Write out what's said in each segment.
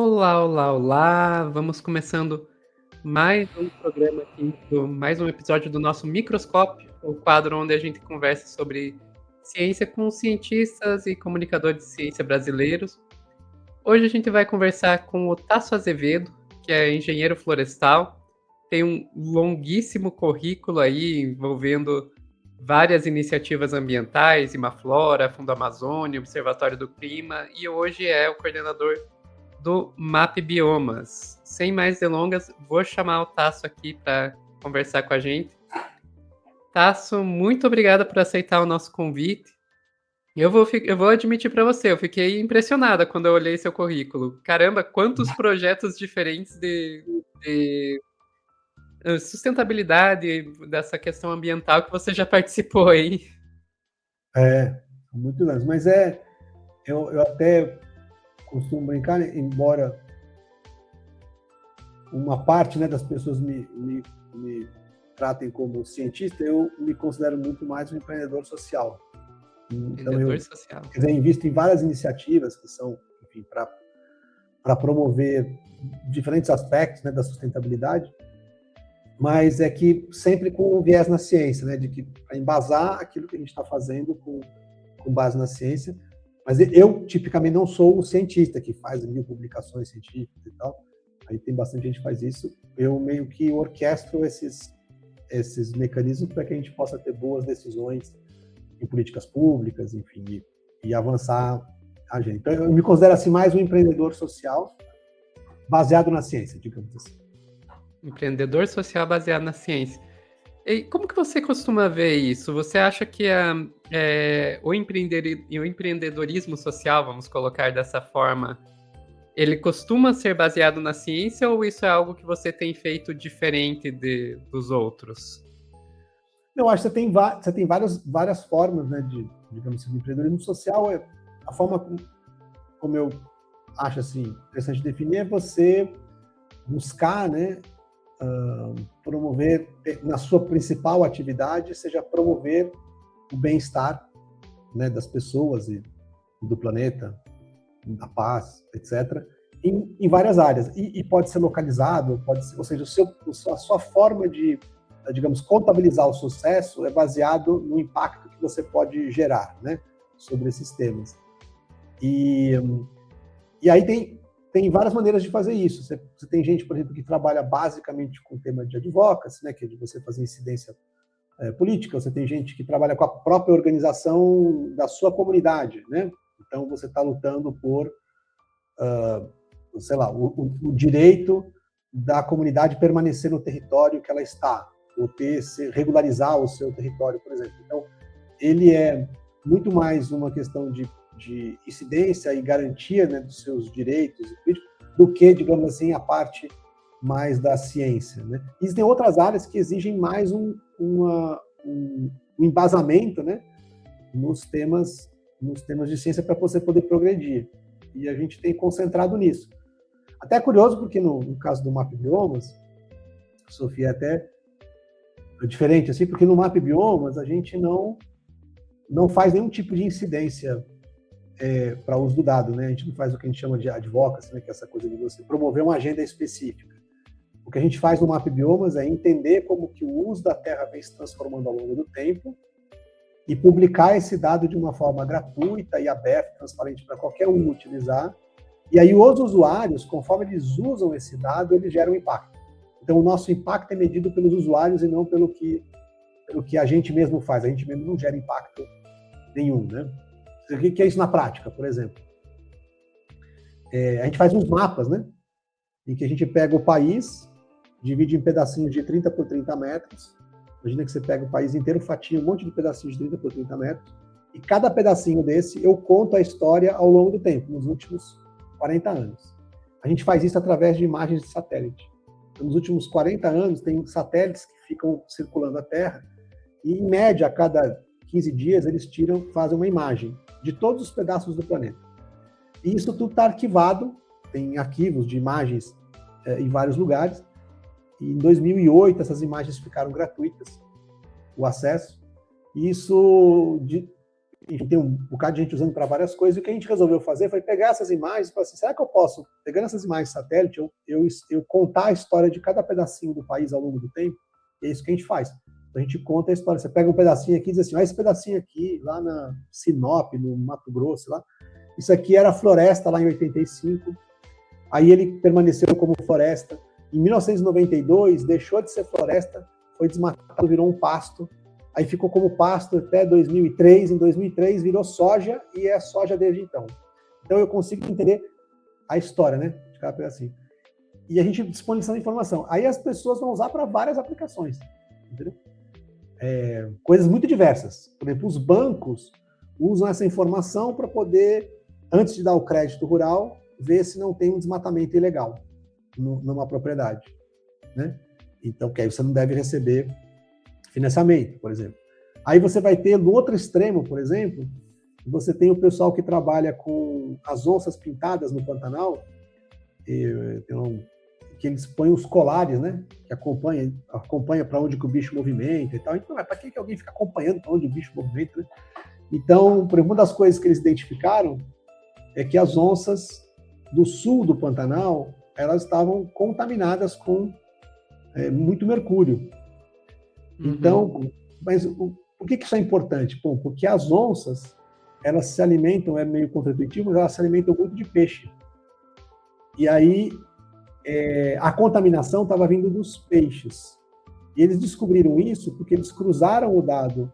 Olá, olá, olá! Vamos começando mais um programa aqui, mais um episódio do nosso Microscópio, o quadro onde a gente conversa sobre ciência com cientistas e comunicadores de ciência brasileiros. Hoje a gente vai conversar com o Tasso Azevedo, que é engenheiro florestal, tem um longuíssimo currículo aí envolvendo várias iniciativas ambientais, Imaflora, Fundo Amazônia, Observatório do Clima, e hoje é o coordenador do MAP Biomas. Sem mais delongas, vou chamar o Tasso aqui para conversar com a gente. Tasso, muito obrigada por aceitar o nosso convite. Eu vou admitir para você, eu fiquei impressionada quando eu olhei seu currículo. Caramba, quantos projetos diferentes de sustentabilidade, dessa questão ambiental que você já participou, hein? Muito anos. Mas eu até costumo brincar, embora uma parte, né, das pessoas me tratem como cientista, eu me considero muito mais um empreendedor social. Então Empreendedor social. quer dizer, invisto em várias iniciativas que são, enfim, para promover diferentes aspectos, né, da sustentabilidade, mas é que sempre com um viés na ciência, né, de que para embasar aquilo que a gente está fazendo com base na ciência. Mas eu, tipicamente, não sou o cientista que faz 1000 publicações científicas e tal. Aí tem bastante gente que faz isso. Eu meio que orquestro esses mecanismos para que a gente possa ter boas decisões em políticas públicas, enfim, e avançar a gente. Então, eu me considero assim mais um empreendedor social baseado na ciência, digamos assim. Empreendedor social baseado na ciência. E como que você costuma ver isso? Você acha que o empreendedorismo social, vamos colocar dessa forma, ele costuma ser baseado na ciência ou isso é algo que você tem feito diferente dos outros? Eu acho que você tem várias formas, né, digamos assim, de empreendedorismo social. A forma como eu acho assim, interessante definir é você buscar, né, promover, na sua principal atividade, seja promover o bem-estar, né, das pessoas e do planeta, da paz, etc., em várias áreas. E pode ser localizado, ou seja, a sua forma de, digamos, contabilizar o sucesso é baseado no impacto que você pode gerar, né, sobre esses temas. E aí tem várias maneiras de fazer isso. Você tem gente, por exemplo, que trabalha basicamente com o tema de advocacy, né, que é de você fazer incidência política. Você tem gente que trabalha com a própria organização da sua comunidade, né? Então você está lutando por, sei lá, o direito da comunidade permanecer no território que ela está, ou regularizar o seu território, por exemplo. Então, ele é muito mais uma questão de incidência e garantia, né, dos seus direitos do que, digamos assim, a parte mais da ciência, né? Existem outras áreas que exigem mais um embasamento, né, nos temas de ciência para você poder progredir. E a gente tem concentrado nisso. Até é curioso porque no caso do MAP Biomas, Sofia, até é diferente, assim, porque no MAP Biomas a gente não faz nenhum tipo de incidência para uso do dado, né? A gente não faz o que a gente chama de advocacy, né? Que é essa coisa de você promover uma agenda específica. O que a gente faz no MAP Biomas é entender como que o uso da terra vem se transformando ao longo do tempo e publicar esse dado de uma forma gratuita e aberta, transparente para qualquer um utilizar. E aí os usuários, conforme eles usam esse dado, eles geram impacto. Então o nosso impacto é medido pelos usuários e não pelo que a gente mesmo faz. A gente mesmo não gera impacto nenhum, né? O que é isso na prática, por exemplo? A gente faz uns mapas, né? Em que a gente pega o país, divide em pedacinhos de 30 por 30 metros. Imagina que você pega o país inteiro, fatia um monte de pedacinhos de 30 por 30 metros. E cada pedacinho desse, eu conto a história ao longo do tempo, nos últimos 40 anos. A gente faz isso através de imagens de satélite. Então, nos últimos 40 anos, tem satélites que ficam circulando a Terra e, em média, a cada 15 dias, eles fazem uma imagem de todos os pedaços do planeta. E isso tudo está arquivado, tem arquivos de imagens em vários lugares. E em 2008, essas imagens ficaram gratuitas, o acesso. E isso enfim, tem um bocado de gente usando para várias coisas, e o que a gente resolveu fazer foi pegar essas imagens e falar assim, será que eu posso, pegando essas imagens satélite, eu contar a história de cada pedacinho do país ao longo do tempo? E é isso que a gente faz. A gente conta a história. Você pega um pedacinho aqui e diz assim, esse pedacinho aqui, lá na Sinop, no Mato Grosso, lá, isso aqui era floresta lá em 85, aí ele permaneceu como floresta. Em 1992, deixou de ser floresta, foi desmatado, virou um pasto, aí ficou como pasto até 2003, em 2003 virou soja, e é soja desde então. Então eu consigo entender a história, né, de cada pedacinho. E a gente disponibiliza a informação. Aí as pessoas vão usar para várias aplicações, entendeu? Coisas muito diversas. Por exemplo, os bancos usam essa informação para poder, antes de dar o crédito rural, ver se não tem um desmatamento ilegal numa propriedade, né? Então, que aí você não deve receber financiamento, por exemplo. Aí você vai ter, no outro extremo, por exemplo, você tem o pessoal que trabalha com as onças pintadas no Pantanal, que eles põem os colares, né? Que acompanha para onde que o bicho movimenta e tal. Então, para que alguém fica acompanhando para onde o bicho movimenta, né? Então, por exemplo, uma das coisas que eles identificaram é que as onças do sul do Pantanal, elas estavam contaminadas com muito mercúrio. Então, mas por que isso é importante? Bom, porque as onças, elas se alimentam, é meio contraintuitivo, mas elas se alimentam muito de peixe. E aí, a contaminação estava vindo dos peixes. E eles descobriram isso porque eles cruzaram o dado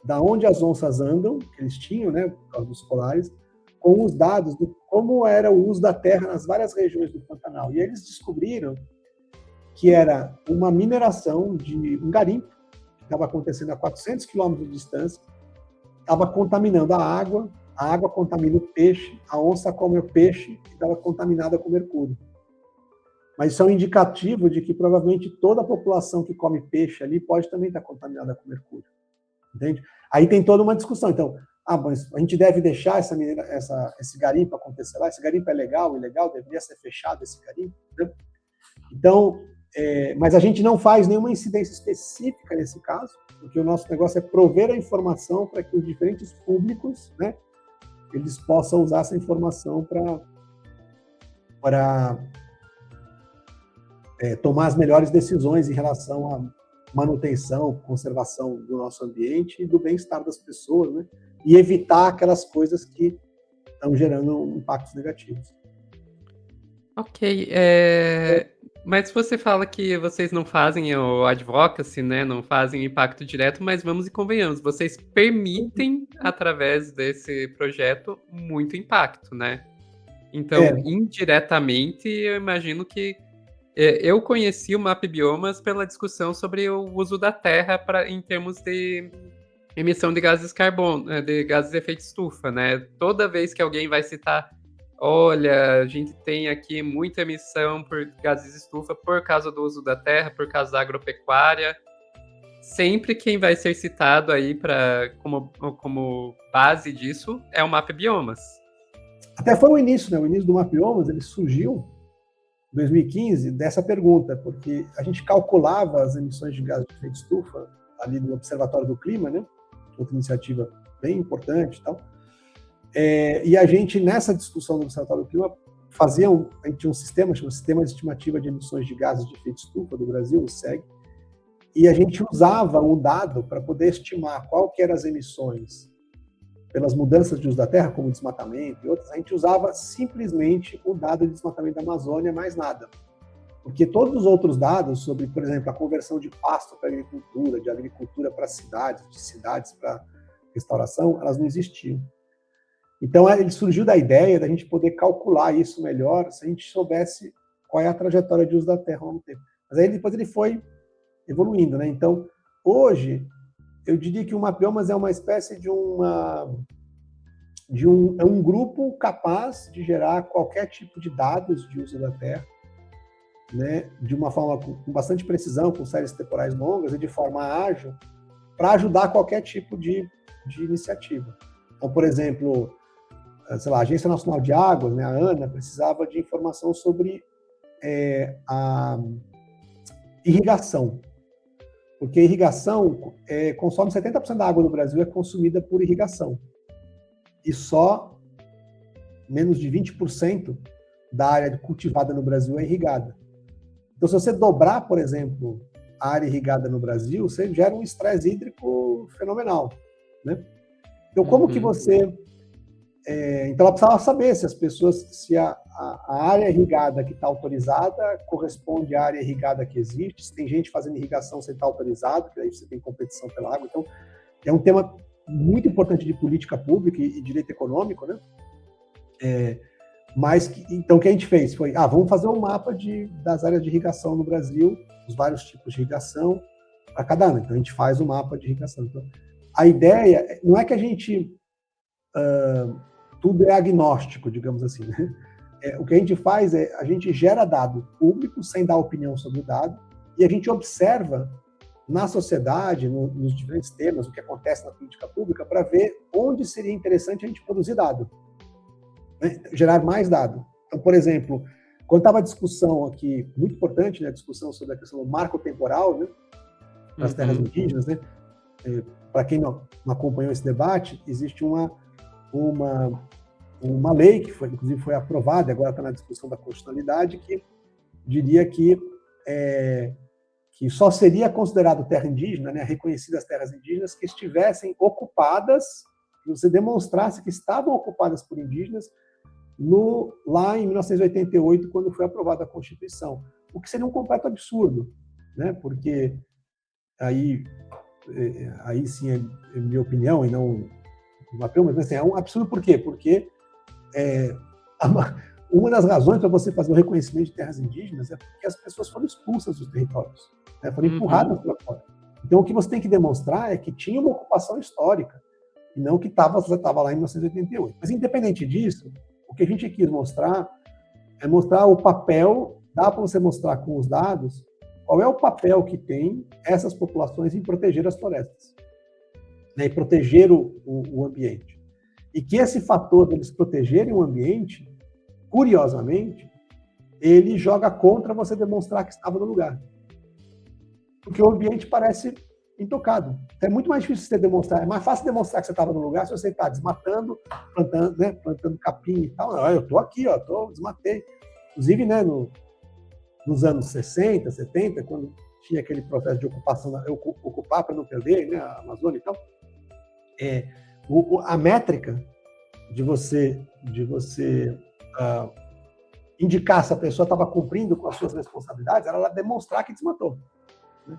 da onde as onças andam, que eles tinham, né, por causa dos colares, com os dados de como era o uso da terra nas várias regiões do Pantanal. E eles descobriram que era uma mineração de um garimpo, que estava acontecendo a 400 quilômetros de distância, estava contaminando a água contamina o peixe, a onça come o peixe e estava contaminada com mercúrio. Mas isso é um indicativo de que provavelmente toda a população que come peixe ali pode também estar contaminada com mercúrio. Entende? Aí tem toda uma discussão. Então, mas a gente deve deixar esse garimpo acontecer lá? Esse garimpo é legal, ilegal? Deveria ser fechado esse garimpo? Né? Então, mas a gente não faz nenhuma incidência específica nesse caso, porque o nosso negócio é prover a informação para que os diferentes públicos, né, eles possam usar essa informação para tomar as melhores decisões em relação à manutenção, conservação do nosso ambiente e do bem-estar das pessoas, né? E evitar aquelas coisas que estão gerando impactos negativos. Ok, mas você fala que vocês não fazem o advocacy, né? Não fazem impacto direto, mas vamos e convenhamos, vocês permitem, através desse projeto, muito impacto, né? Então, indiretamente, eu imagino que eu conheci o MapBiomas pela discussão sobre o uso da terra em termos de emissão de gases carbono, de gases de efeito estufa, né? Toda vez que alguém vai citar, olha, a gente tem aqui muita emissão por gases de estufa por causa do uso da terra, por causa da agropecuária, sempre quem vai ser citado aí como base disso é o MapBiomas. Até foi o início, né? O início do MapBiomas, ele surgiu em 2015 dessa pergunta, porque a gente calculava as emissões de gases de efeito estufa ali no Observatório do Clima, né? Outra iniciativa bem importante e tal. E a gente, nessa discussão do Observatório do Clima, a gente tinha um sistema, chamado Sistema de Estimativa de Emissões de Gases de Efeito Estufa do Brasil, o SEG, e a gente usava um dado para poder estimar qual que eram as emissões pelas mudanças de uso da terra, como desmatamento e outras. A gente usava simplesmente o dado de desmatamento da Amazônia, mais nada. Porque todos os outros dados sobre, por exemplo, a conversão de pasto para agricultura, de agricultura para cidades, de cidades para restauração, elas não existiam. Então, ele surgiu da ideia da gente poder calcular isso melhor se a gente soubesse qual é a trajetória de uso da terra ao longo do tempo. Mas aí depois ele foi evoluindo, né? Então, hoje, eu diria que o MapBiomas é uma espécie de um grupo capaz de gerar qualquer tipo de dados de uso da terra, né? De uma forma com bastante precisão, com séries temporais longas e de forma ágil, para ajudar qualquer tipo de iniciativa. Então, por exemplo, sei lá, a Agência Nacional de Águas, né, a ANA, precisava de informação sobre a irrigação, porque a irrigação consome 70% da água do Brasil é consumida por irrigação. e só menos de 20% da área cultivada no Brasil é irrigada. Então, se você dobrar, por exemplo, a área irrigada no Brasil, você gera um estresse hídrico fenomenal, né? Então, como que você... então, ela precisava saber se as pessoas, se a área irrigada que está autorizada corresponde à área irrigada que existe, se tem gente fazendo irrigação sem estar autorizado, que aí você tem competição pela água. Então, é um tema muito importante de política pública e direito econômico, né? Então, o que a gente fez foi, vamos fazer um mapa das áreas de irrigação no Brasil, os vários tipos de irrigação para cada ano. Então, a gente faz um mapa de irrigação. Então, a ideia não é que a gente... tudo é agnóstico, digamos assim, né? O que a gente faz é, a gente gera dado público sem dar opinião sobre o dado, e a gente observa na sociedade, nos diferentes temas, o que acontece na política pública, para ver onde seria interessante a gente produzir dado, né? Gerar mais dado. Então, por exemplo, quando estava a discussão aqui, muito importante, né, a discussão sobre a questão do marco temporal, né, das terras indígenas, né? Para quem não acompanhou esse debate, existe uma lei que inclusive foi aprovada, agora está na discussão da constitucionalidade, que diria que só seria considerado terra indígena, né, reconhecidas terras indígenas, que estivessem ocupadas, que você demonstrasse que estavam ocupadas por indígenas lá em 1988, quando foi aprovada a Constituição. O que seria um completo absurdo, né, porque aí sim é minha opinião e não mas assim, é um absurdo. Por quê? Porque uma das razões para você fazer o reconhecimento de terras indígenas é porque as pessoas foram expulsas dos territórios, né? Foram empurradas para fora. Então, o que você tem que demonstrar é que tinha uma ocupação histórica, e não que estava lá em 1988. Mas, independente disso, o que a gente quis mostrar é mostrar o papel, dá para você mostrar com os dados, qual é o papel que tem essas populações em proteger as florestas, né, e proteger o ambiente. E que esse fator deles protegerem o ambiente, curiosamente, ele joga contra você demonstrar que estava no lugar. Porque o ambiente parece intocado. Então, é muito mais difícil você demonstrar, é mais fácil demonstrar que você estava no lugar se você está desmatando, plantando, né, plantando capim e tal. Eu estou aqui, desmatei. Inclusive, né, nos anos 60, 70, quando tinha aquele processo de ocupação, ocupar para não perder, né, a Amazônia e tal, a métrica de você indicar se a pessoa estava cumprindo com as suas responsabilidades era ela demonstrar que desmatou, né?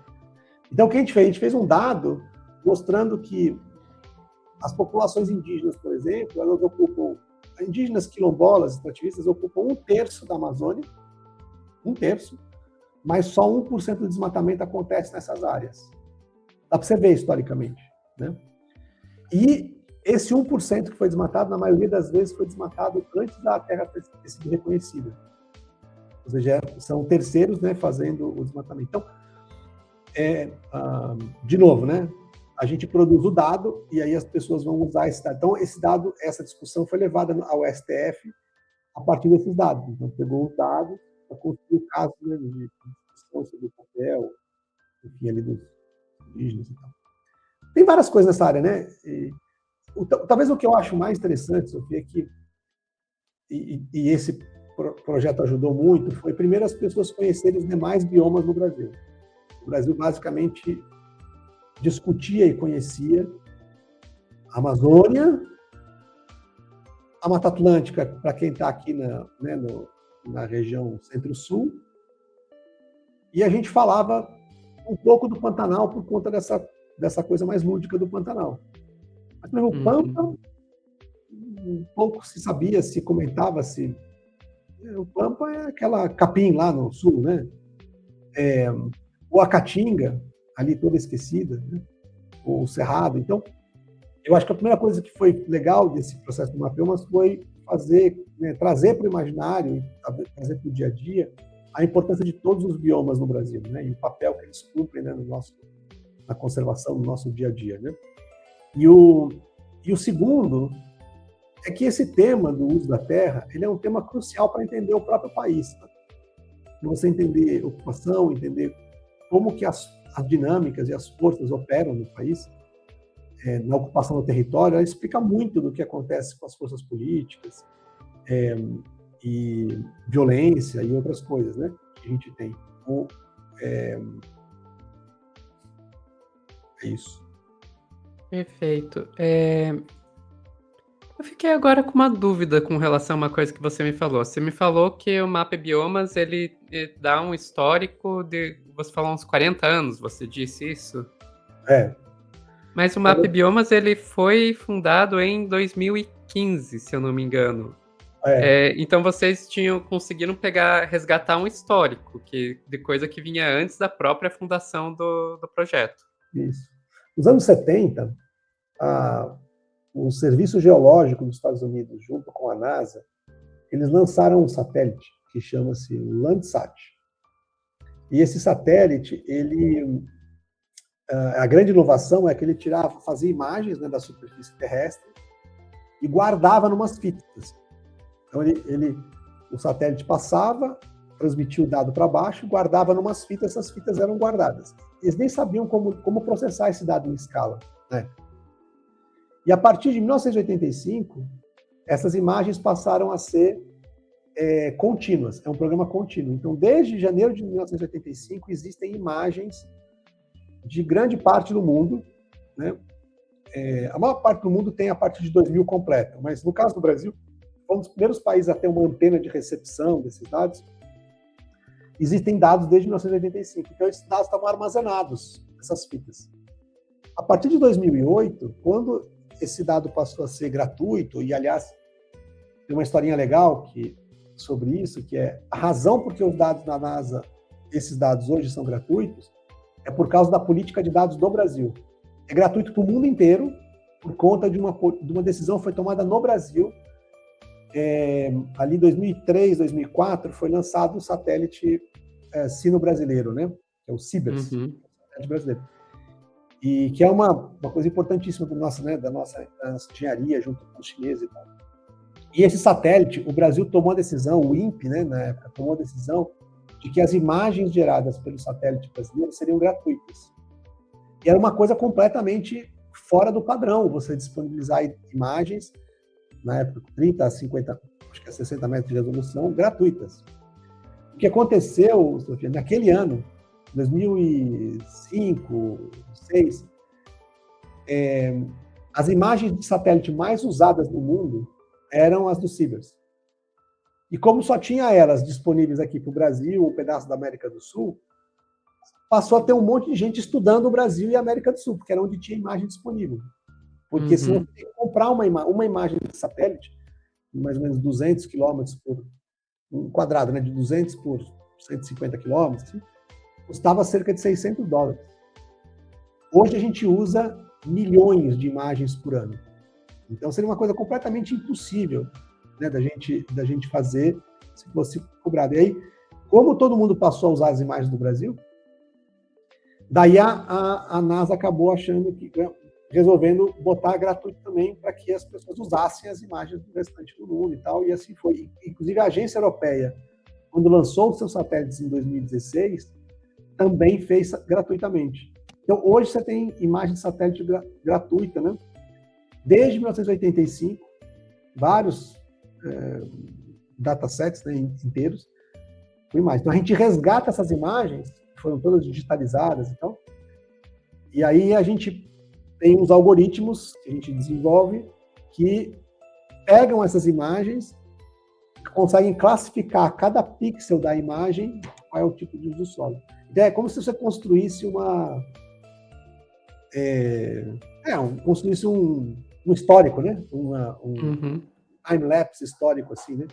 Então, o que a gente fez? A gente fez um dado mostrando que as populações indígenas, por exemplo, elas ocupam, indígenas quilombolas, extrativistas, ocupam 1/3 da Amazônia, 1/3, mas só 1% do desmatamento acontece nessas áreas. Dá para você ver historicamente, né? E esse 1% que foi desmatado, na maioria das vezes, foi desmatado antes da terra ter sido reconhecida. Ou seja, são terceiros, né, fazendo o desmatamento. Então, de novo, né, a gente produz o dado e aí as pessoas vão usar esse dado. Então, esse dado, essa discussão foi levada ao STF a partir desses dados. Então, pegou os dados para construir o caso, né, de discussão sobre o papel, enfim, ali dos indígenas e tal. Tem várias coisas nessa área, né? Talvez o que eu acho mais interessante, Sofia, é que, e esse projeto ajudou muito, foi primeiro as pessoas conhecerem os demais biomas no Brasil. O Brasil basicamente discutia e conhecia a Amazônia, a Mata Atlântica, para quem está aqui na região Centro-Sul, e a gente falava um pouco do Pantanal por conta dessa coisa mais lúdica do Pantanal. Mas o Pampa, um pouco se sabia, se comentava, o Pampa é aquela capim lá no sul, né? Ou a Caatinga, ali toda esquecida, né? O Cerrado. Então, eu acho que a primeira coisa que foi legal desse processo do Mapeomas foi trazer para o imaginário e trazer para o dia a dia a importância de todos os biomas no Brasil, né? E o papel que eles cumprem, né, na conservação do nosso dia a dia, né? E o segundo é que esse tema do uso da terra, ele é um tema crucial para entender o próprio país, tá? Para você entender ocupação, entender como que as dinâmicas e as forças operam no país, na ocupação do território, ela explica muito do que acontece com as forças políticas, e violência e outras coisas, né, que a gente tem. Então, é isso. Perfeito. Eu fiquei agora com uma dúvida com relação a uma coisa que você me falou. Você me falou que o Mapa Biomas, ele dá um histórico de, você falou, uns 40 anos, você disse isso? É. Mas o Mapa Biomas, ele foi fundado em 2015, se eu não me engano. Então vocês conseguiram resgatar um histórico de coisa que vinha antes da própria fundação do projeto. Isso. Nos anos 70, o Serviço Geológico dos Estados Unidos, junto com a NASA, eles lançaram um satélite que chama-se Landsat. E esse satélite, a grande inovação é que ele fazia imagens, né, da superfície terrestre e guardava numas fitas. Então o satélite passava, transmitia o dado para baixo, guardava numas fitas, essas fitas eram guardadas. Eles nem sabiam como processar esse dado em escala, né? E a partir de 1985, essas imagens passaram a ser contínuas, é um programa contínuo. Então, desde janeiro de 1985, existem imagens de grande parte do mundo, né? A maior parte do mundo tem a partir de 2000 completa, mas no caso do Brasil, foi um dos primeiros países a ter uma antena de recepção desses dados. Existem dados desde 1985, então esses dados estavam armazenados nessas fitas. A partir de 2008, quando esse dado passou a ser gratuito, e aliás, tem uma historinha legal sobre isso, que é a razão por que os dados da NASA, esses dados hoje são gratuitos, é por causa da política de dados do Brasil. É gratuito para o mundo inteiro, por conta de uma decisão que foi tomada no Brasil. Ali em 2003, 2004, foi lançado o satélite sino-brasileiro, né? Que é o CIBERS, satélite brasileiro. E que é uma coisa importantíssima da nossa engenharia, junto com os chineses e tal. E esse satélite, o Brasil tomou a decisão, o INPE, né, na época, tomou a decisão de que as imagens geradas pelo satélite brasileiro seriam gratuitas. E era uma coisa completamente fora do padrão, você disponibilizar imagens, na época, 30 a 50, acho que a 60 metros de resolução, gratuitas. O que aconteceu, Sofia, naquele ano, 2005, 2006, as imagens de satélite mais usadas no mundo eram as do CIBERS. E como só tinha elas disponíveis aqui para o Brasil, um pedaço da América do Sul, passou a ter um monte de gente estudando o Brasil e a América do Sul, porque era onde tinha imagem disponível. Porque se você comprar uma imagem de satélite, mais ou menos 200 quilômetros por um quadrado, né, de 200 por 150 quilômetros, assim, custava cerca de $600. Hoje a gente usa milhões de imagens por ano. Então seria uma coisa completamente impossível, né, da gente fazer se fosse cobrado. E aí, como todo mundo passou a usar as imagens do Brasil, daí a NASA acabou resolvendo botar gratuito também para que as pessoas usassem as imagens do restante do mundo e tal, e assim foi. Inclusive a Agência Europeia, quando lançou os seus satélites em 2016, também fez gratuitamente. Então hoje você tem imagem de satélite gratuita, né? Desde 1985, vários datasets, né, inteiros com imagens. Então a gente resgata essas imagens, que foram todas digitalizadas e tal, e aí a gente tem uns algoritmos que a gente desenvolve que pegam essas imagens, conseguem classificar cada pixel da imagem, qual é o tipo de uso do solo. Então é como se você construísse construísse um histórico, né? Um time-lapse histórico, assim, né?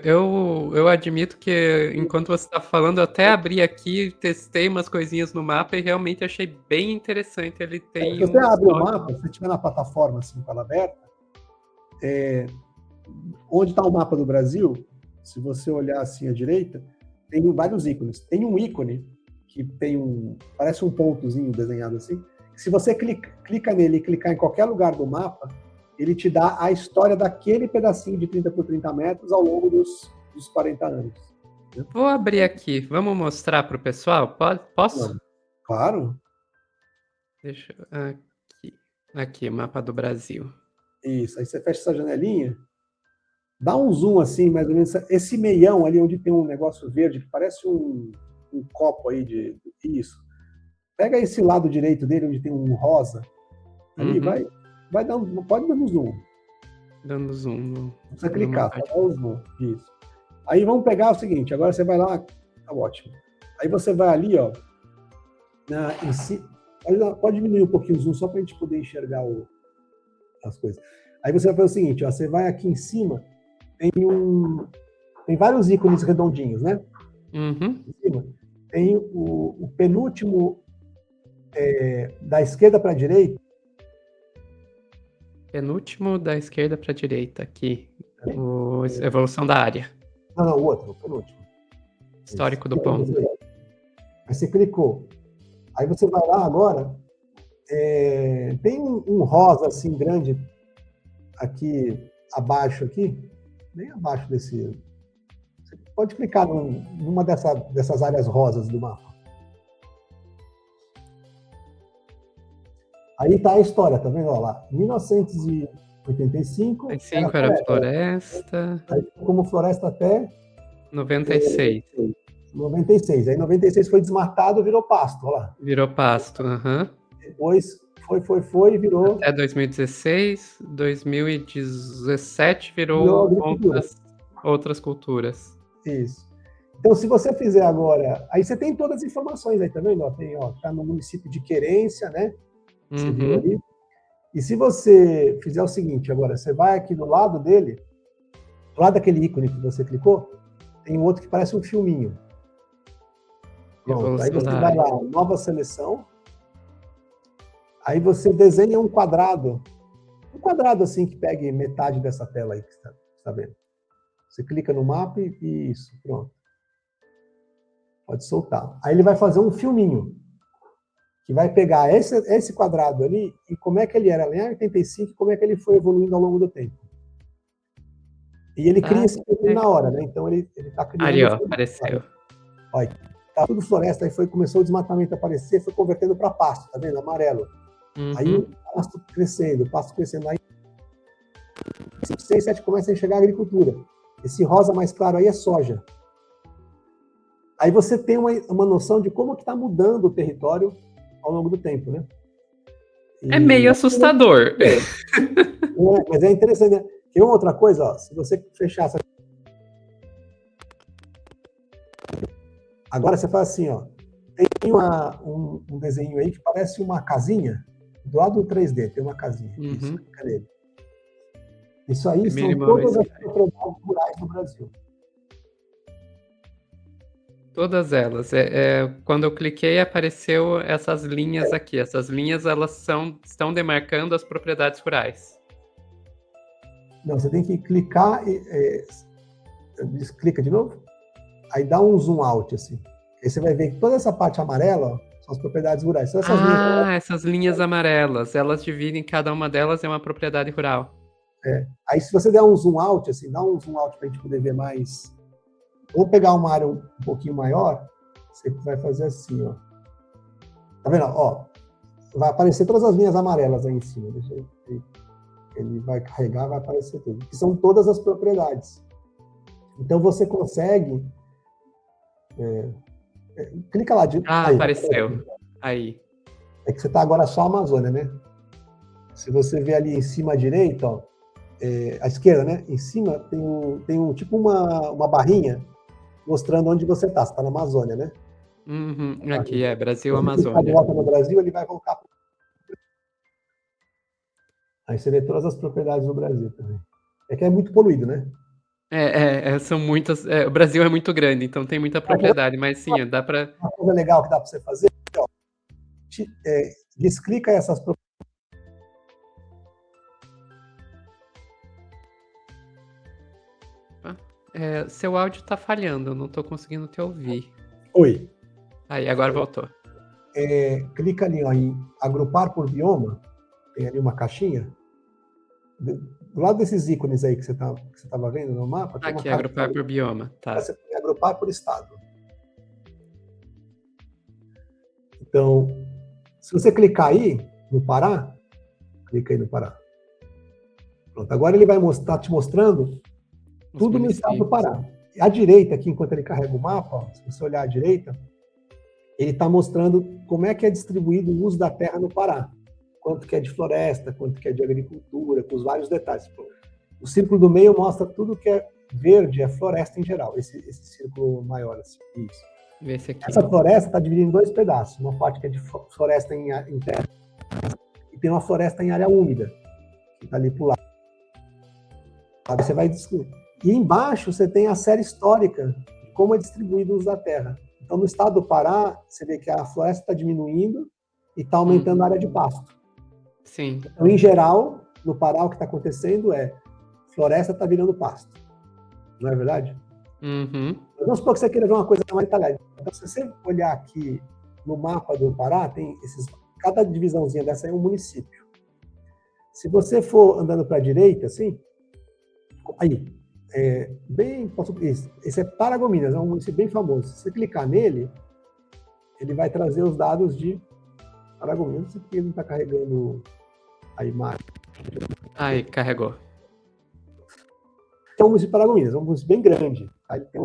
Eu admito que enquanto você está falando, eu até abri aqui, testei umas coisinhas no mapa e realmente achei bem interessante. Ele tem se você abre o mapa, se você estiver na plataforma assim, com ela aberta, onde está o mapa do Brasil, se você olhar assim à direita, tem vários ícones. Tem um ícone que parece um pontozinho desenhado assim. Se você clica nele e clicar em qualquer lugar do mapa, ele te dá a história daquele pedacinho de 30 por 30 metros ao longo dos 40 anos. Vou abrir aqui, vamos mostrar para o pessoal? Posso? Claro. Deixa eu aqui. Aqui, mapa do Brasil. Isso, aí você fecha essa janelinha, dá um zoom assim, mais ou menos, esse meião ali onde tem um negócio verde, que parece um copo aí de isso. Pega esse lado direito dele, onde tem um rosa, ali, Uhum. vai dar pode dar um zoom. Dando zoom Não precisa no clicar, mapa. só dá um zoom. Isso. Aí vamos pegar o seguinte, agora você vai lá, tá ótimo. Aí você vai ali, ó, em si, pode diminuir um pouquinho o zoom, só para a gente poder enxergar as coisas. Aí você vai fazer o seguinte, ó, você vai aqui em cima, tem vários ícones redondinhos, né? Uhum. Em cima. Tem o penúltimo da esquerda para a direita. Penúltimo da esquerda para a direita, aqui. Evolução da área. Não, o outro, o penúltimo. Histórico do ponto. Aí você clicou. Aí você vai lá agora, tem um rosa assim grande aqui abaixo aqui, bem abaixo desse. Você pode clicar numa dessas áreas rosas do mapa. Aí tá a história, tá vendo? Olha lá, 1985 era floresta. Aí ficou como floresta até 96. 96. Aí 96 foi desmatado, virou pasto, olha lá. Virou pasto, aham. Depois foi, virou. Até 2016, 2017 virou outras culturas. Isso. Então, se você fizer agora, aí você tem todas as informações aí, tá vendo? Ó, tem, ó, tá no município de Querência, né? Você viu ali. E se você fizer o seguinte, agora, você vai aqui do lado dele, do lado daquele ícone que você clicou, tem um outro que parece um filminho. Pronto. Aí você vai lá, nova seleção. Aí você desenha um quadrado assim que pegue metade dessa tela aí que você está vendo. Você clica no mapa e isso, pronto. Pode soltar. Aí ele vai fazer um filminho, que vai pegar esse quadrado ali e como é que ele era lá em 85 e como é que ele foi evoluindo ao longo do tempo. E ele cria esse filme na hora, né? Então ele está criando... Ali, ó, apareceu. Olha, tá tudo floresta, aí começou o desmatamento a aparecer, foi convertendo para pasto, tá vendo? Amarelo. Aí o pasto crescendo. Aí 5, 6, 7 começa a enxergar a agricultura. Esse rosa mais claro aí é soja. Aí você tem uma noção de como que está mudando o território ao longo do tempo, né? É meio assustador. Mas é interessante, né? Tem uma outra coisa, ó, se você fechar essa... Agora você faz assim, ó. Tem um desenho aí que parece uma casinha. Do lado do 3D tem uma casinha. Isso, fica nele. Isso aí são todas as propriedades rurais do Brasil. Todas elas. Quando eu cliquei, apareceu essas linhas aqui. Essas linhas, elas estão demarcando as propriedades rurais. Não, você tem que clicar e... clica de novo. Aí dá um zoom out, assim. Aí você vai ver que toda essa parte amarela, ó, são as propriedades rurais. São essas linhas amarelas. Elas dividem, cada uma delas é uma propriedade rural. Aí se você der um zoom out, assim, dá um zoom out para a gente poder ver mais... Vamos pegar uma área um pouquinho maior, você vai fazer assim, ó. Tá vendo? Ó, vai aparecer todas as linhas amarelas aí em cima. Deixa eu ver. Ele vai carregar, vai aparecer tudo. Que são todas as propriedades. Então você consegue... clica lá. Aí, apareceu. Aí. É que você está agora só a Amazônia, né? Se você ver ali em cima à direita, ó, à esquerda, né? Em cima tem tipo uma barrinha mostrando onde você está. Você está na Amazônia, né? Aqui Brasil, Amazônia. Se você volta no Brasil, ele vai voltar. Aí você vê todas as propriedades do Brasil também. É que é muito poluído, né? São muitas. O Brasil é muito grande, então tem muita propriedade, mas sim, dá para... Uma coisa legal que dá para você fazer, ó, desclica essas propriedades. Seu áudio está falhando, eu não estou conseguindo te ouvir. Oi. Aí, agora voltou. Clica ali ó, em agrupar por bioma, tem ali uma caixinha. Do lado desses ícones aí que você estava vendo no mapa... Tem aqui, agrupar por bioma. Tá. Você tem agrupar por estado. Então, Se você clicar aí, no Pará, clica aí no Pará. Pronto, agora ele vai te mostrando tudo no estado do Pará. À direita, aqui, enquanto ele carrega o mapa, ó, se você olhar à direita, ele está mostrando como é que é distribuído o uso da terra no Pará. Quanto que é de floresta, quanto que é de agricultura, com os vários detalhes. O círculo do meio mostra tudo que é verde, é floresta em geral, esse círculo maior. Assim, isso. Essa floresta está dividida em 2 pedaços. Uma parte que é de floresta em terra e tem uma floresta em área úmida, que está ali para o lado. Você vai descobrir. E embaixo você tem a série histórica de como é distribuído o uso da terra. Então, no estado do Pará, você vê que a floresta está diminuindo e está aumentando a área de pasto. Sim. Então, em geral, no Pará, o que está acontecendo é floresta está virando pasto. Não é verdade? Uhum. Vamos supor que você queira ver uma coisa mais detalhada. Então, se você olhar aqui no mapa do Pará, tem cada divisãozinha dessa é um município. Se você for andando para a direita, assim, aí, esse é Paragominas, é um município bem famoso. Se você clicar nele, ele vai trazer os dados de Paragominas. Não sei porque ele não está carregando a imagem. Aí, carregou. É um município de Paragominas, é um município bem grande. Aí tem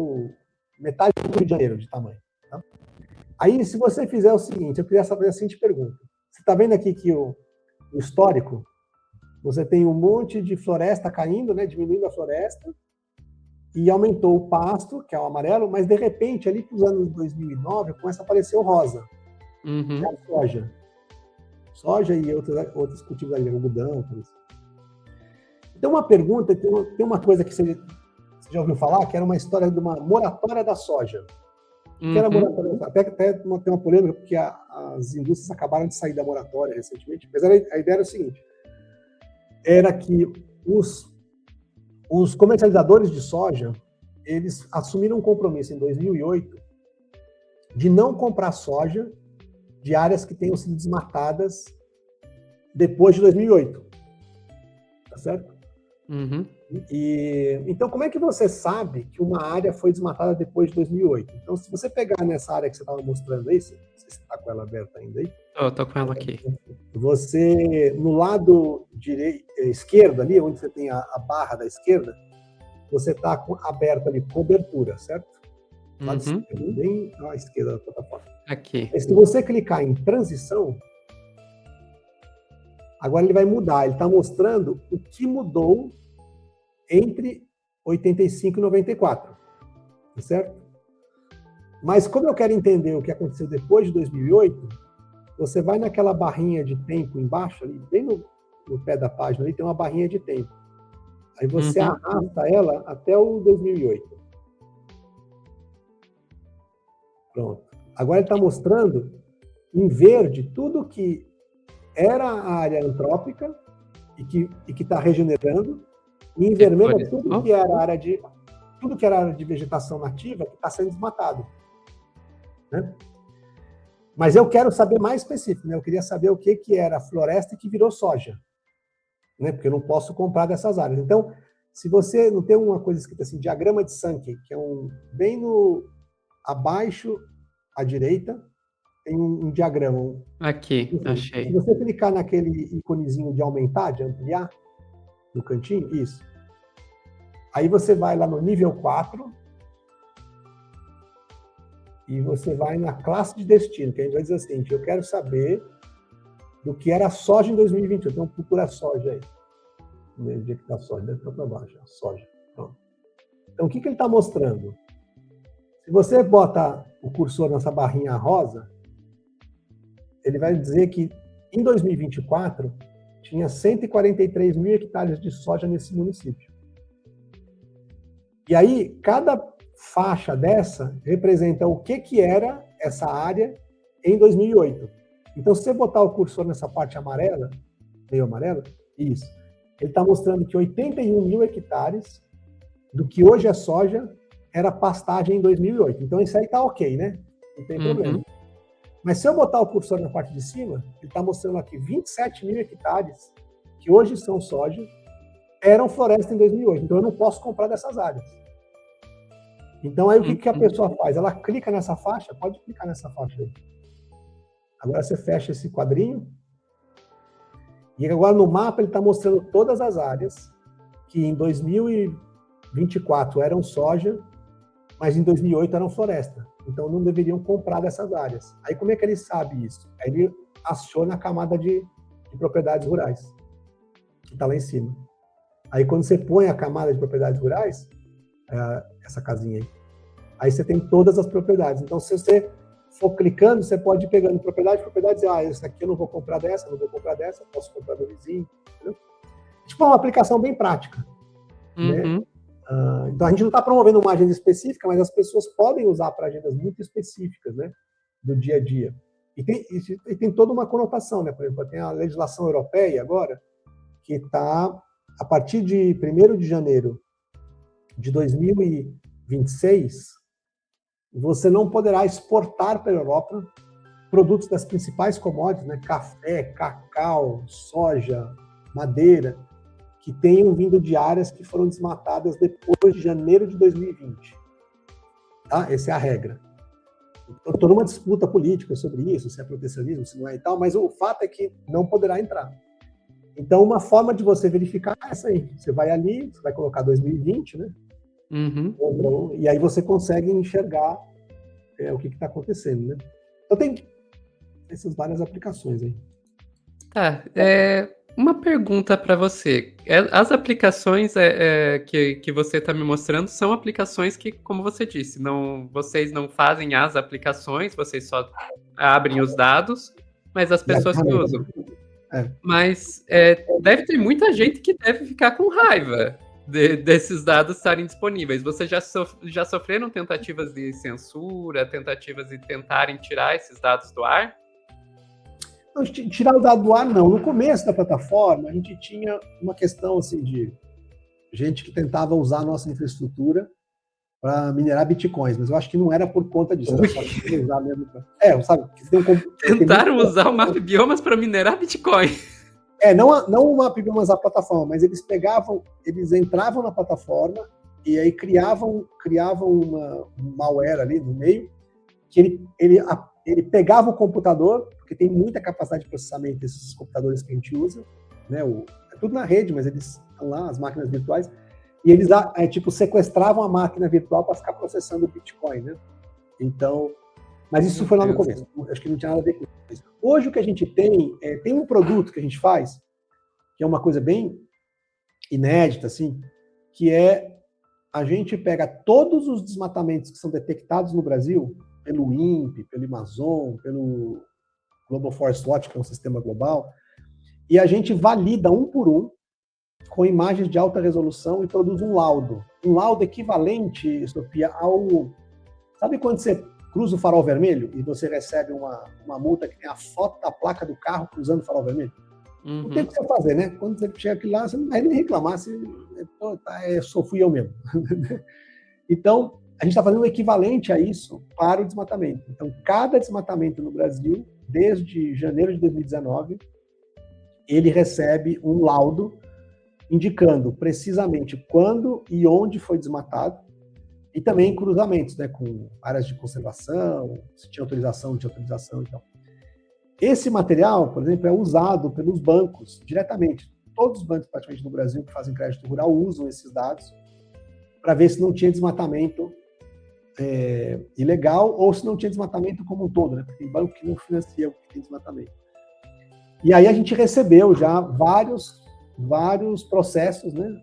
metade do Rio de Janeiro de tamanho. Tá? Aí, se você fizer o seguinte, eu queria fazer a seguinte pergunta. Você está vendo aqui que o histórico, você tem um monte de floresta caindo, né, diminuindo a floresta, e aumentou o pasto, que é o amarelo, mas de repente, ali para os anos 2009, começa a aparecer o rosa, Uhum. que é a soja. Soja e outros cultivos ali, algodão, por isso. Então, uma pergunta, tem uma coisa que você já ouviu falar, que era uma história de uma moratória da soja. Que era moratória da soja. Até tem uma polêmica, porque as indústrias acabaram de sair da moratória recentemente, mas a ideia era o seguinte, era que os comercializadores de soja, eles assumiram um compromisso em 2008 de não comprar soja de áreas que tenham sido desmatadas depois de 2008. Tá certo? Uhum. Então, como é que você sabe que uma área foi desmatada depois de 2008? Então, se você pegar nessa área que você estava mostrando aí, não sei se você está com ela aberta ainda aí. Tô com ela aqui. Você, no lado esquerdo ali, onde você tem a barra da esquerda, você está aberto ali, cobertura, certo? Lado esquerdo, bem à esquerda da plataforma. Aqui. E se você clicar em transição, agora ele vai mudar, ele está mostrando o que mudou entre 85 e 94, certo? Mas como eu quero entender o que aconteceu depois de 2008, você vai naquela barrinha de tempo embaixo, ali, bem no pé da página, ali tem uma barrinha de tempo. Aí você arrasta ela até o 2008. Pronto. Agora ele está mostrando em verde tudo que era a área antrópica e que está regenerando, e em vermelho tudo que era área de vegetação nativa que está sendo desmatado. Né? Mas eu quero saber mais específico, né? Eu queria saber o que era floresta e que virou soja, né? Porque eu não posso comprar dessas áreas. Então, se você não tem uma coisa escrita assim, diagrama de Sankey, que é bem abaixo à direita, tem um diagrama. Aqui, achei. Se você clicar naquele iconezinho de aumentar, de ampliar, no cantinho, isso. Aí você vai lá no nível 4 e você vai na classe de destino, que a gente vai dizer assim, eu quero saber do que era a soja em 2021. Então, procura a soja aí. Onde é que está a soja? Deve estar para baixo, a soja. Pronto. Então, o que ele está mostrando? Se você bota o cursor nessa barrinha rosa, ele vai dizer que em 2024 tinha 143 mil hectares de soja nesse município. E aí, cada faixa dessa representa o que era essa área em 2008. Então, se você botar o cursor nessa parte amarela, meio amarela, isso, ele está mostrando que 81 mil hectares do que hoje é soja era pastagem em 2008. Então, isso aí está ok, né? Não tem problema. Mas se eu botar o cursor na parte de cima, ele está mostrando aqui 27 mil hectares, que hoje são soja, eram floresta em 2008. Então, eu não posso comprar dessas áreas. Então, aí o que a pessoa faz? Ela clica nessa faixa, pode clicar nessa faixa aí. Agora você fecha esse quadrinho, e agora no mapa ele está mostrando todas as áreas que em 2024 eram soja, mas em 2008 eram floresta. Então não deveriam comprar dessas áreas. Aí como é que ele sabe isso? Aí ele aciona a camada de propriedades rurais, que está lá em cima. Aí quando você põe a camada de propriedades rurais, essa casinha aí você tem todas as propriedades. Então se você for clicando, você pode ir pegando propriedade e dizer, essa aqui eu não vou comprar dessa, não vou comprar dessa, posso comprar do vizinho. Entendeu? Tipo, é uma aplicação bem prática. Uhum. Né? Então a gente não está promovendo uma agenda específica, mas as pessoas podem usar para agendas muito específicas, né, do dia a dia. E tem toda uma conotação, né? Por exemplo, tem a legislação europeia agora, que está, a partir de 1º de janeiro de 2026, você não poderá exportar para a Europa produtos das principais commodities, né, café, cacau, soja, madeira, que tenham vindo de áreas que foram desmatadas depois de janeiro de 2020. Tá? Essa é a regra. Então, toda uma disputa política sobre isso, se é protecionismo, se não é e tal, mas o fato é que não poderá entrar. Então, uma forma de você verificar é essa aí. Você vai ali, você vai colocar 2020, né? Uhum. E aí você consegue enxergar o que está acontecendo, né? Então, tem essas várias aplicações aí. Uma pergunta para você. As aplicações que você está me mostrando são aplicações que, como você disse, vocês não fazem as aplicações, vocês só abrem os dados, mas as pessoas que usam. Mas deve ter muita gente que deve ficar com raiva desses dados estarem disponíveis. Vocês já sofreram tentativas de censura, tentativas de tentarem tirar esses dados do ar? Não, tirar o dado do ar, não. No começo da plataforma, a gente tinha uma questão assim, de gente que tentava usar a nossa infraestrutura para minerar bitcoins, mas eu acho que não era por conta disso. Era só usar mesmo sabe? Tentaram usar o MapBiomas para minerar bitcoin. Não o MapBiomas a plataforma, mas eles entravam na plataforma e aí criavam um malware ali no meio, que ele pegava o computador, porque tem muita capacidade de processamento desses computadores que a gente usa, né? É tudo na rede, mas eles estão lá, as máquinas virtuais, e eles sequestravam a máquina virtual para ficar processando o Bitcoin, né? Então, mas isso foi lá no começo, acho que não tinha nada a ver com isso. Hoje o que a gente tem um produto que a gente faz, que é uma coisa bem inédita, assim, que é a gente pega todos os desmatamentos que são detectados no Brasil, pelo INPE, pelo Amazon, pelo Global Forest Watch, que é um sistema global, e a gente valida um por um, com imagens de alta resolução, e produz um laudo. Um laudo equivalente, Sofia, Sabe quando você cruza o farol vermelho e você recebe uma multa que tem a foto da placa do carro cruzando o farol vermelho? Não tem o que você fazer, né? Quando você chega aqui lá, você não vai nem reclamar, só fui eu mesmo. Então, a gente está fazendo um equivalente a isso para o desmatamento. Então, cada desmatamento no Brasil, desde janeiro de 2019, ele recebe um laudo indicando precisamente quando e onde foi desmatado, e também cruzamentos, né, com áreas de conservação, se tinha autorização, não tinha autorização e tal. Esse material, por exemplo, é usado pelos bancos diretamente. Todos os bancos, praticamente, no Brasil, que fazem crédito rural, usam esses dados para ver se não tinha desmatamento ilegal ou se não tinha desmatamento como um todo, né? Porque tem banco que não financia o que tem desmatamento. E aí a gente recebeu já vários processos, né?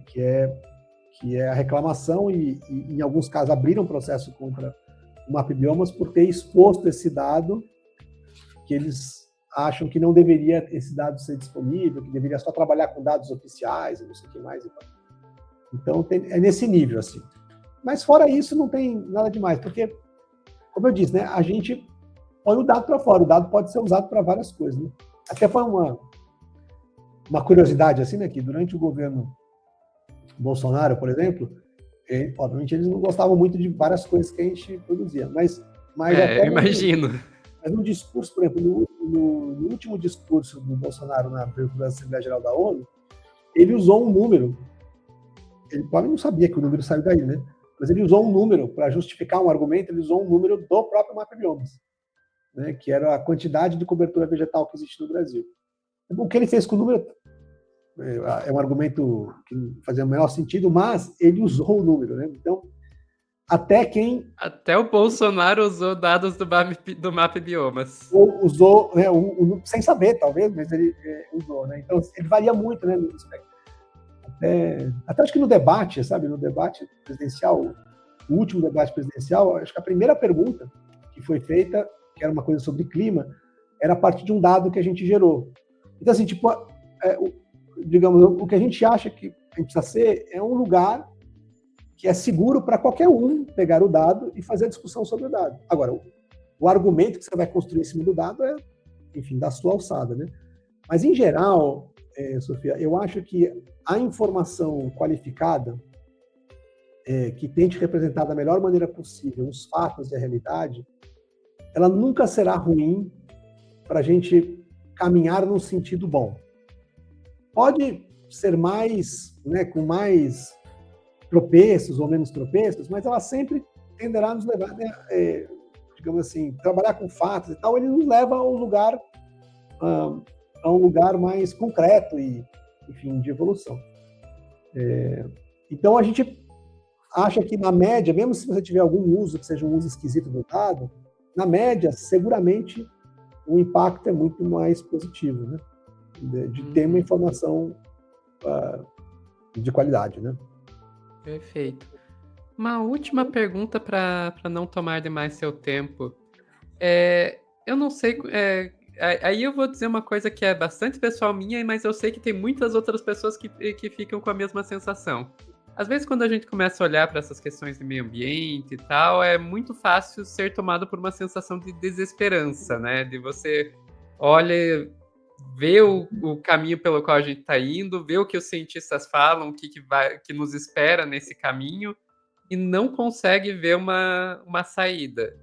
Que é a reclamação e, em alguns casos, abriram processo contra o MapBiomas por ter exposto esse dado, que eles acham que não deveria esse dado ser disponível, que deveria só trabalhar com dados oficiais, não sei o que mais. Então, é nesse nível, assim. Mas, fora isso, não tem nada demais, porque, como eu disse, né, a gente põe o dado para fora, o dado pode ser usado para várias coisas, né? Até foi uma curiosidade, assim, né, que durante o governo Bolsonaro, por exemplo, obviamente eles não gostavam muito de várias coisas que a gente produzia, mas até imagino. Mas no discurso, por exemplo, no último discurso do Bolsonaro na abertura da Assembleia Geral da ONU, ele usou um número, ele quase não sabia que o número saiu daí, né? Mas ele usou um número para justificar um argumento, ele usou um número do próprio MapBiomas. né, que era a quantidade de cobertura vegetal que existe no Brasil. O que ele fez com o número é um argumento que não fazia o menor sentido, mas ele usou o número, né? Então, Até o Bolsonaro usou dados do Map Biomas. usou, né, sem saber, talvez, mas ele usou, né? Então, ele varia muito, né? Até acho que no debate, sabe? No debate presidencial, o último debate presidencial, acho que a primeira pergunta que foi feita, que era uma coisa sobre clima, era a partir de um dado que a gente gerou. Então, assim, tipo, digamos, o que a gente acha que a gente precisa ser é um lugar que é seguro para qualquer um pegar o dado e fazer a discussão sobre o dado. Agora, o argumento que você vai construir em cima do dado é, enfim, da sua alçada, né? Mas, em geral, Sofia, eu acho que a informação qualificada, que tente representar da melhor maneira possível os fatos e a realidade, ela nunca será ruim para a gente caminhar num sentido bom. Pode ser mais, né, com mais tropeços ou menos tropeços, mas ela sempre tenderá a nos levar, né, digamos assim, trabalhar com fatos e tal, ele nos leva a um lugar mais concreto e, enfim, de evolução. Então, a gente acha que, na média, mesmo se você tiver algum uso que seja um uso esquisito do dado, na média, seguramente, o impacto é muito mais positivo, né? De ter uma informação de qualidade, né? Perfeito. Uma última pergunta para não tomar demais seu tempo. Eu não sei. Aí eu vou dizer uma coisa que é bastante pessoal minha, mas eu sei que tem muitas outras pessoas que ficam com a mesma sensação. Às vezes, quando a gente começa a olhar para essas questões de meio ambiente e tal, é muito fácil ser tomado por uma sensação de desesperança, né? De você olha, vê o caminho pelo qual a gente está indo, vê o que os cientistas falam, o que nos espera nesse caminho, e não consegue ver uma saída.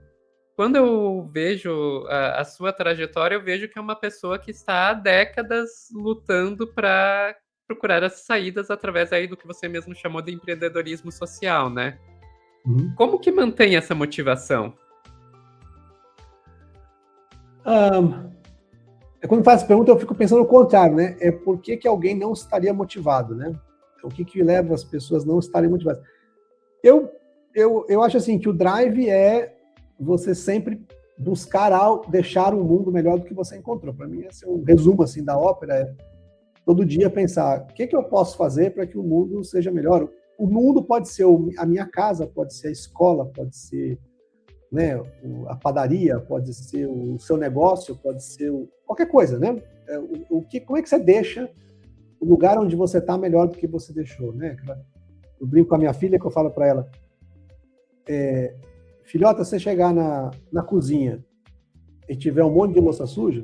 Quando eu vejo a sua trajetória, eu vejo que é uma pessoa que está há décadas lutando para procurar as saídas através aí do que você mesmo chamou de empreendedorismo social, né? Uhum. Como que mantém essa motivação? Quando faz essa pergunta, eu fico pensando o contrário, né? Por que alguém não estaria motivado, né? O que leva as pessoas a não estarem motivadas? Eu acho assim que o drive é você sempre buscar deixar um mundo melhor do que você encontrou. Para mim, esse é um resumo assim da ópera. Todo dia pensar, o que eu posso fazer para que o mundo seja melhor? O mundo pode ser a minha casa, pode ser a escola, pode ser, né, a padaria, pode ser o seu negócio, pode ser qualquer coisa, né? Como é que você deixa o lugar onde você está melhor do que você deixou, né? Eu brinco com a minha filha que eu falo para ela, filhota, você chegar na cozinha e tiver um monte de louça suja,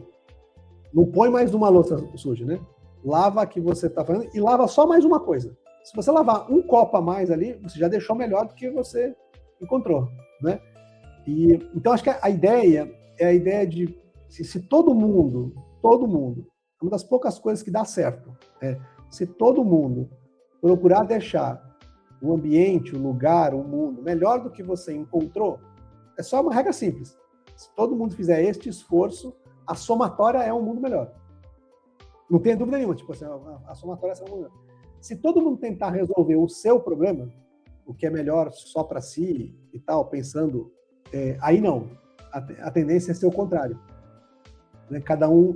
não põe mais uma louça suja, né? Lava a que você está fazendo e lava só mais uma coisa. Se você lavar um copo a mais ali, você já deixou melhor do que você encontrou, né? Então, acho que a ideia é a ideia de se todo mundo, uma das poucas coisas que dá certo, se todo mundo procurar deixar o ambiente, o lugar, o mundo melhor do que você encontrou, é só uma regra simples. Se todo mundo fizer este esforço, a somatória é um mundo melhor. Não tem dúvida nenhuma, tipo assim, a somatória é um mundo melhor. Se todo mundo tentar resolver o seu problema, o que é melhor só para si e tal, pensando, aí não. A tendência é ser o contrário. Né? Cada um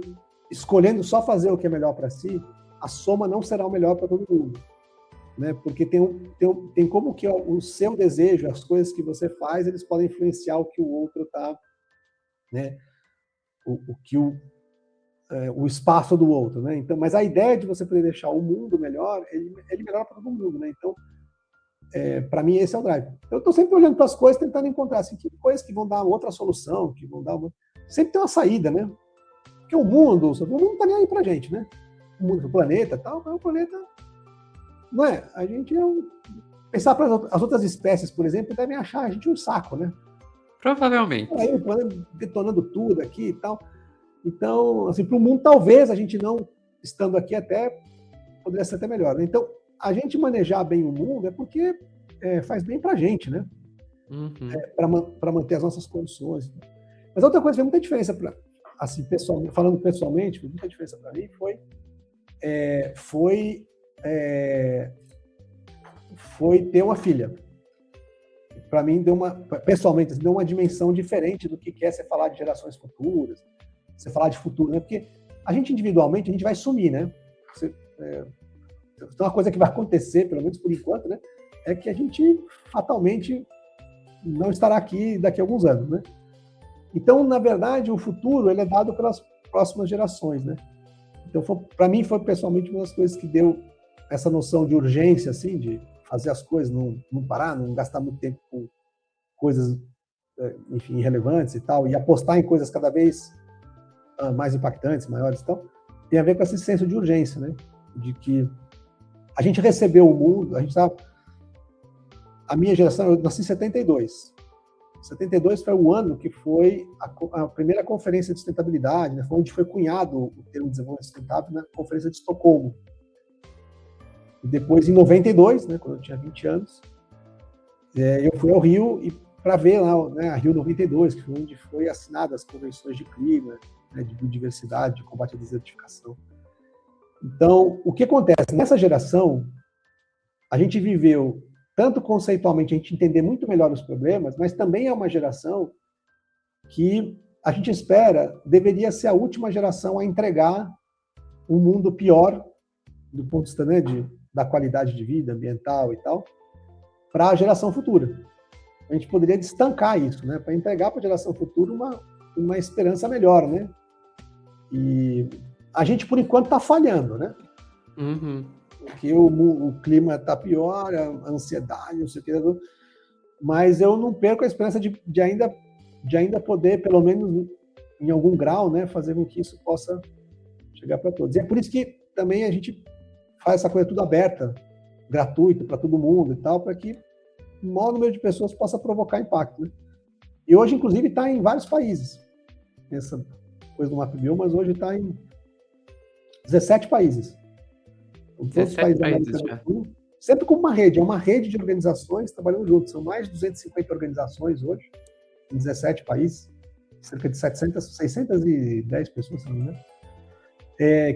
escolhendo só fazer o que é melhor para si, a soma não será o melhor para todo mundo. Né? Porque tem como que o seu desejo, as coisas que você faz, eles podem influenciar o que o outro está, né? O espaço do outro, né? Então, mas a ideia de você poder deixar o mundo melhor, ele melhora para todo mundo, né? Então, para mim esse é o drive. Eu estou sempre olhando para as coisas, tentando encontrar assim, que coisas que vão dar outra solução, que vão dar sempre tem uma saída, né? Porque o mundo não está nem aí para gente, né? O mundo, o planeta, tal, mas o planeta não é. A gente pensar para as outras espécies, por exemplo, devem achar a gente um saco, né? Provavelmente. Aí o planeta detonando tudo aqui e tal. Então, assim, para o mundo, talvez a gente não estando aqui até poderia ser até melhor. Né? Então, a gente manejar bem o mundo é porque faz bem para a gente, né? Uhum. Para manter as nossas condições. Mas outra coisa que fez muita diferença, assim, falando pessoalmente, fez muita diferença para mim, foi ter uma filha. Para mim, pessoalmente, deu uma dimensão diferente do que é você falar de gerações futuras, você falar de futuro, né? Porque a gente individualmente, a gente vai sumir, né? Então, uma coisa que vai acontecer, pelo menos por enquanto, né? É que a gente fatalmente não estará aqui daqui a alguns anos, né? Então, na verdade, o futuro ele é dado pelas próximas gerações, né? Então, para mim, foi pessoalmente uma das coisas que deu essa noção de urgência, assim, de fazer as coisas, não parar, não gastar muito tempo com coisas, enfim, irrelevantes e tal, e apostar em coisas cada vez mais impactantes, maiores e tal, tem a ver com esse senso de urgência, né? De que a gente recebeu o mundo, a minha geração, eu nasci em 72. 72 foi o ano que foi a primeira conferência de sustentabilidade, né? Foi onde foi cunhado o termo de desenvolvimento sustentável na Conferência de Estocolmo. E depois, em 92, né, quando eu tinha 20 anos, eu fui ao Rio para ver lá, né, a Rio 92, que foi onde foi assinadas as convenções de clima, né, de biodiversidade, de combate à desertificação. Então, o que acontece? Nessa geração, a gente viveu, tanto conceitualmente, a gente entender muito melhor os problemas, mas também é uma geração que a gente espera deveria ser a última geração a entregar um mundo pior, do ponto de vista, né, da qualidade de vida ambiental e tal, para a geração futura. A gente poderia estancar isso, né, para entregar para a geração futura uma esperança melhor, né? E a gente, por enquanto, está falhando, né? Uhum. Porque o clima está pior, a ansiedade, não sei o que, mas eu não perco a esperança de ainda poder, pelo menos em algum grau, né, fazer com que isso possa chegar para todos. E é por isso que também a gente faz essa coisa tudo aberta, gratuita para todo mundo e tal, para que o maior número de pessoas possa provocar impacto, né? E hoje, inclusive, está em vários países. Essa coisa do MapBiomas hoje está em 17 países. Todos os países da América do Sul, sempre com uma rede, é uma rede de organizações trabalhando juntos. São mais de 250 organizações hoje, em 17 países, cerca de 610 pessoas, se não me engano,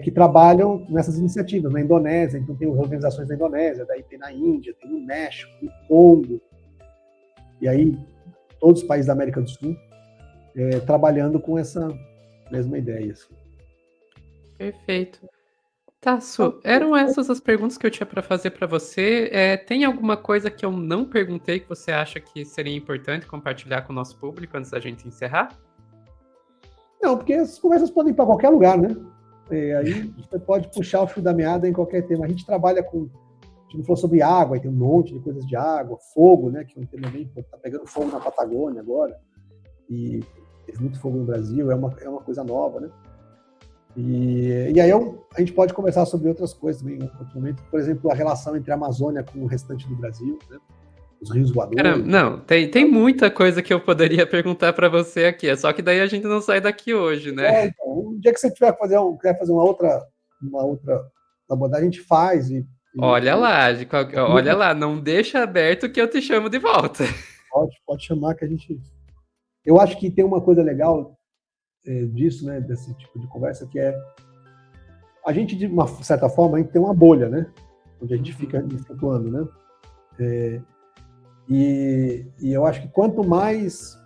que trabalham nessas iniciativas. Na Indonésia, então tem organizações na Indonésia, daí tem na Índia, tem no México, no Congo, e aí todos os países da América do Sul trabalhando com essa mesma ideia. Assim. Perfeito. Tasso, eram essas as perguntas que eu tinha para fazer para você. Tem alguma coisa que eu não perguntei que você acha que seria importante compartilhar com o nosso público antes da gente encerrar? Não, porque as conversas podem ir para qualquer lugar, né? Aí você pode puxar o fio da meada em qualquer tema. A gente trabalha com... A gente não falou sobre água, aí tem um monte de coisas de água, fogo, né? Que é um tema bem... Está pegando fogo na Patagônia agora. E teve muito fogo no Brasil, é uma coisa nova, né? E aí a gente pode conversar sobre outras coisas também em outro momento. Por exemplo, a relação entre a Amazônia com o restante do Brasil, né? Os rios voadores. Caramba, não, tem muita coisa que eu poderia perguntar para você aqui, só que daí a gente não sai daqui hoje, né? Então, um dia que você quiser fazer uma outra abordagem, a gente faz. Olha lá, não deixa aberto que eu te chamo de volta. Pode chamar que a gente... Eu acho que tem uma coisa legal disso, né, desse tipo de conversa, que é a gente, de uma certa forma, a gente tem uma bolha, né, onde a gente fica flutuando, né, e eu acho que quanto mais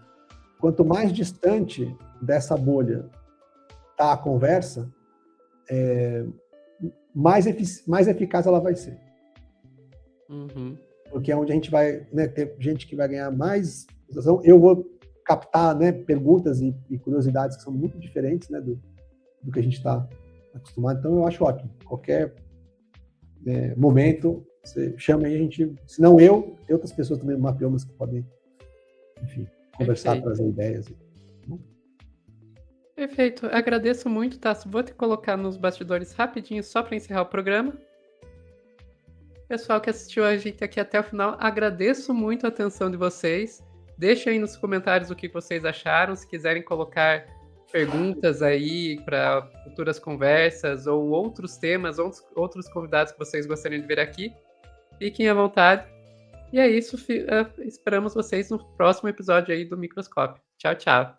distante dessa bolha tá a conversa, mais eficaz ela vai ser. Porque é onde a gente vai, né, ter gente que vai ganhar mais... Eu vou captar, né, perguntas e curiosidades que são muito diferentes, né, do que a gente está acostumado. Então, eu acho ótimo. Qualquer momento, você chama aí, a gente... Se não eu, tem outras pessoas também, MapBiomas, que podem, enfim, conversar, Perfeito. trazer ideias. Perfeito. Agradeço muito, Tasso. Vou te colocar nos bastidores rapidinho, só para encerrar o programa. Pessoal que assistiu a gente aqui até o final, agradeço muito a atenção de vocês. Deixem aí nos comentários o que vocês acharam. Se quiserem colocar perguntas aí para futuras conversas ou outros temas, outros convidados que vocês gostariam de ver aqui, fiquem à vontade. E é isso. Esperamos vocês no próximo episódio aí do Microscópio. Tchau, tchau.